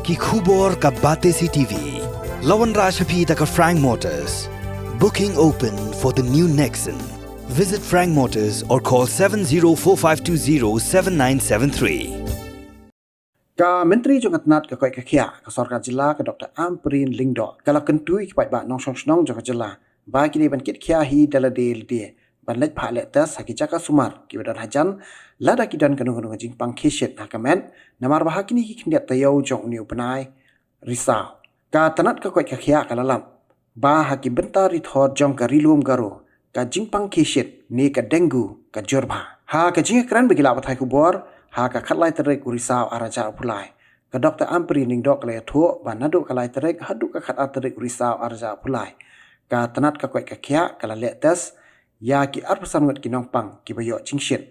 ki khubor ka bate si TV. Lawan Rashapi taka Frank Motors. Booking open for the new Nexon. Visit Frank Motors or call 7045207973. Ka Menteri Jongat Nat ka koi ka khia ka Sarkar Jilla ka Dr. Amprin Lingdo kala kentui ki ba nong song snong Jongat Jilla ba kini ban kit khia hi daladel dia ban lek pha le tas haki chaka sumar ki badan hajan lada ki dan kanu kanu Jingpang kheshet hakamen namar ba hakini ki khindiat tayau jong niu panai risau ka tanat ka koi ka khia ka lalam ba haki Bynta Rithor jong ka Rilum Garo ka Jingpang kheshet ni ka Dengue ka jorba ha ka jinga kran begila bathai ku bor ha ka khatlai terek urisau araja pulai ka Dr. Amprin Lingdo ka le tho ba nadu ka lai terek hadu ka khat terek urisau araja pulai ka tanat ka koi ka khia ka la le tas ya ki arpasan ngot kinong pang ki bayo chingshit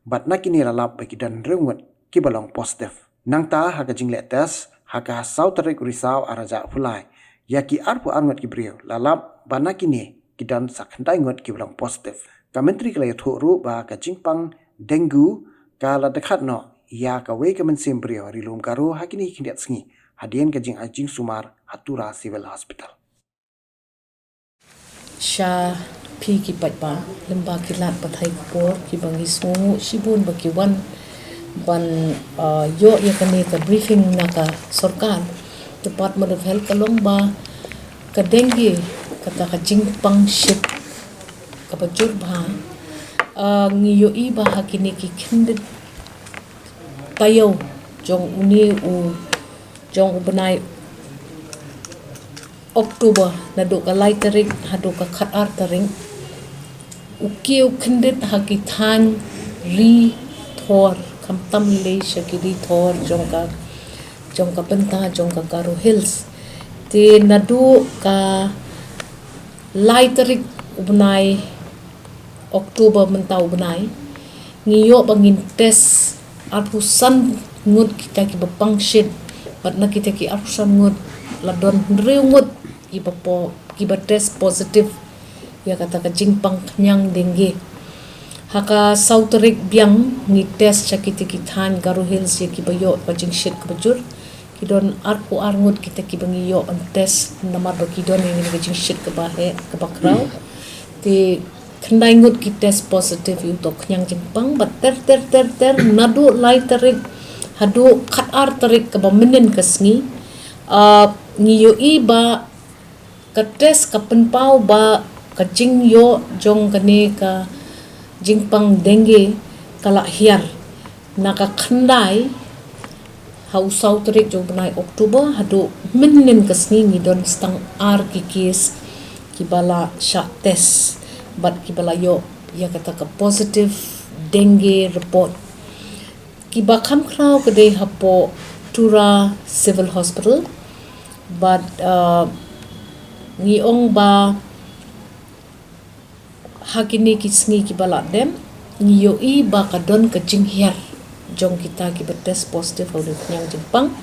bat na kini lalap ba ki dan rengot ki balong positif nang ta ha ka jingle tas ha ka sau terek urisau araja pulai ya ki arpu angot ki brio lalap ba na kini ki dan sakhandai ngot ki balong positif ka menteri ka le tho ru ba ka Jingpang Dengue kala dekat no ya ka we ka mensim brio Rilum Garo hakini kindiat sngi hadien ka jing ajing sumar hatura civil hospital sha pi ki patpa lemba ki lat pathai por ki bangi sungu shibun bakiwan ban yo ya kane ka briefing naka sarkar department of health kalomba ka dengue kata ka Jingpang ship ka bajur bha ngiyo iba hakini ki khindit tayo jong uni u jong benai Oktober nado ka laiterik hado ka khatar taring ukiu khindit hakithan Rithor kamtam le shaki Rithor jong ka Bynta jong ka Garo Hills te nado ka laiterik ubnai Oktober mentau benai ngiyo bangin tes arusan ngut kita ki bapangshit patna kita ki arusan ngut ladon reungut ki bapo ki bates positif ya kata ka Jingpang nyang dengue haka sauterik biang ni tes chakiti ki than Garo Hills ya ki bayo ka jingshit ka bajur ki don arku arngut kita ki bangiyo on tes namar ba ki don ni ka jingshit ka bahe ka bakrau ti khandai ngut ki test positive untuk nyang Jingpang bat ter nadu lai terik hadu khat ar terik ka bamenen kasngi ngiyo iba ka test ka penpau ba ka jingyo jong kane ka Jingpang dengue kala hiar naka khandai hausau terik jong benai Oktober hadu menen kasngi ngidon stang ar ki case ki bala sha test but kibala yo ya kata ka positive dengue report kiba kham khrau kade hapo tura civil hospital but ngiong ba hakini kisngi kibala dem ngiyo i ba ka don ka jinghiar jong kita ki test positive au nyang Jingpang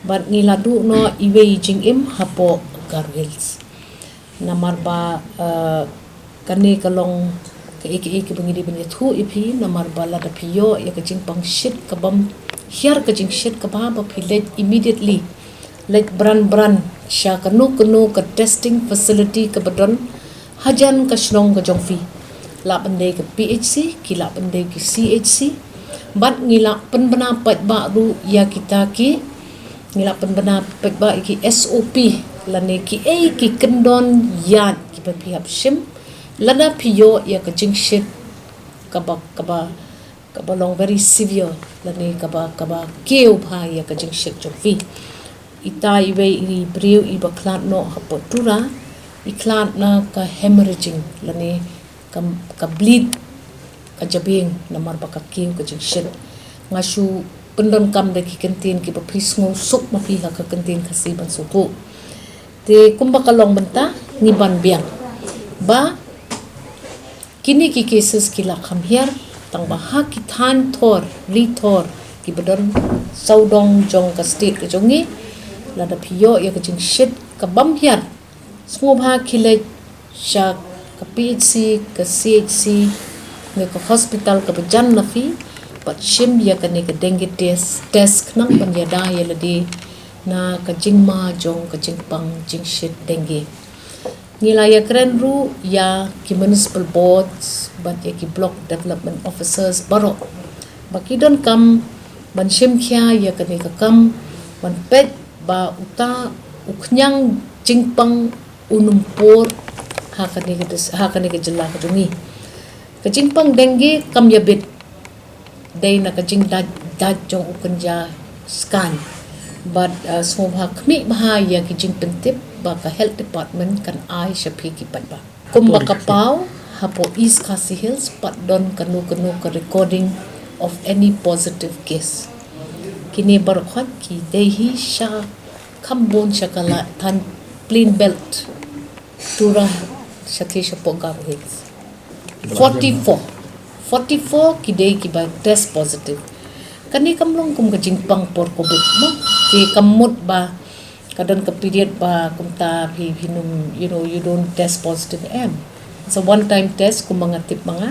but ngiladu no Uwei jingim hapo Garo Hills namar ba kane kalong ke eke bangidi bani thu ipi namar bala da piyo ya ka Jingpang shit ka bam hiar ka jing shit ka ba philet immediately like bran sha kanu ka testing facility ka badon hajan ka shnong ka jongfi la bande ka PHC ki la bande ki CHC bat ngila penbana pat ba ru ya kita ki ngila penbana pat ba ki SOP lane ki ki kendon yat ki pihap shim lada piyo ya ka jingshit kaba long very severe lani kaba keu pha ya ka jingshit jofi ita iwe i brio i baklat no hapotura iklat na ka hemorrhaging lani ka bleed ka jabing namar baka keu ka jingshit ngasu pendon kam de ki kentin ki bapis ngo suk ma pi ha ka kentin kasi ban suku te kumba kalong benta ngiban biang ba kini ki cases kila kham hiar tang baha ki than thor Rithor ki badon saudong jong ka state ka jongi lada phiyo ya ka jingshit ka bam hiar smo bha khile sha ka PHC ka CHC nge ka hospital ka bajan nafi pat shim ya ka ne ka dengue test knang ban ya da ya ladi na ka jingma jong ka jingpang jingshit dengue ngila ya keren ru ya ki municipal boards ban ya ki block development officers baro bakidon kam ban shimkhya ya kani ka kam ban pet ba uta uknyang jingpang unumpor hakani ka jilla ka dungi ka jingpang dengue kam ya bit day na ka jing dad jong ukunja scan but smobha kmi bahaya ki jing pentip ba ka health department kan ai shapi ki patba kum ba kapau hapo east Khasi Hills pat don kanu ka recording of any positive case kini barkhat ki dehi sha khambon shakala than plain belt tura shati shapo Garo Hills 44 ki day ki ba test positive kani kamlong kum ka jingpang por covid mo ki kamut ba kadon ka period ba kumta hinum you don't test positive it's a one time test kum mga tip mga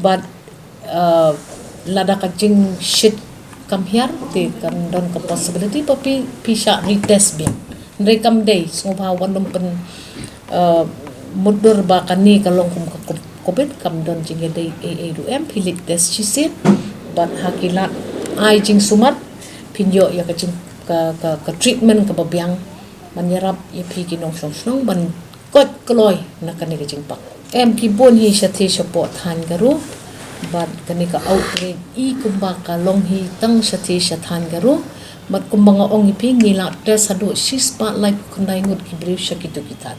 but lada ka jing shit come here te kan don ka possibility pa pisha retest bien ndre kam day so ba wanum pen mudur ba kani kalong kum ka covid kam don jing day AADM pilik test chisit but hakilat ai jing sumat pinyo ya ka jing ka treatment ka babyang manyarap ya pi ki nong song ban kot kloy na kani ka jing pak ki bon hi shathe shapo than garu but kani ka outbreak kumba ka long hi tang shathe shathan garu mat kumbanga ong pi ngila test hadu shi spotlight kunai ngut ki brief shakitu kitat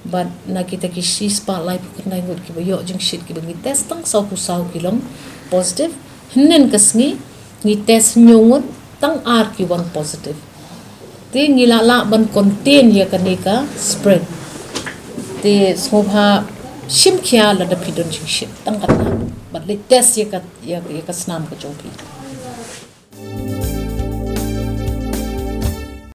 but nakita ki shi spotlight kunai ngut ki bayo jing shit ki bangi test tang sau kilong positive hinen kasngi ni test nyungut tang ki one positive te ngila la ban contain ya kanika spread te smobha shimkhya la da pidon jing shit tang katna but le test ya ka snam ko jopi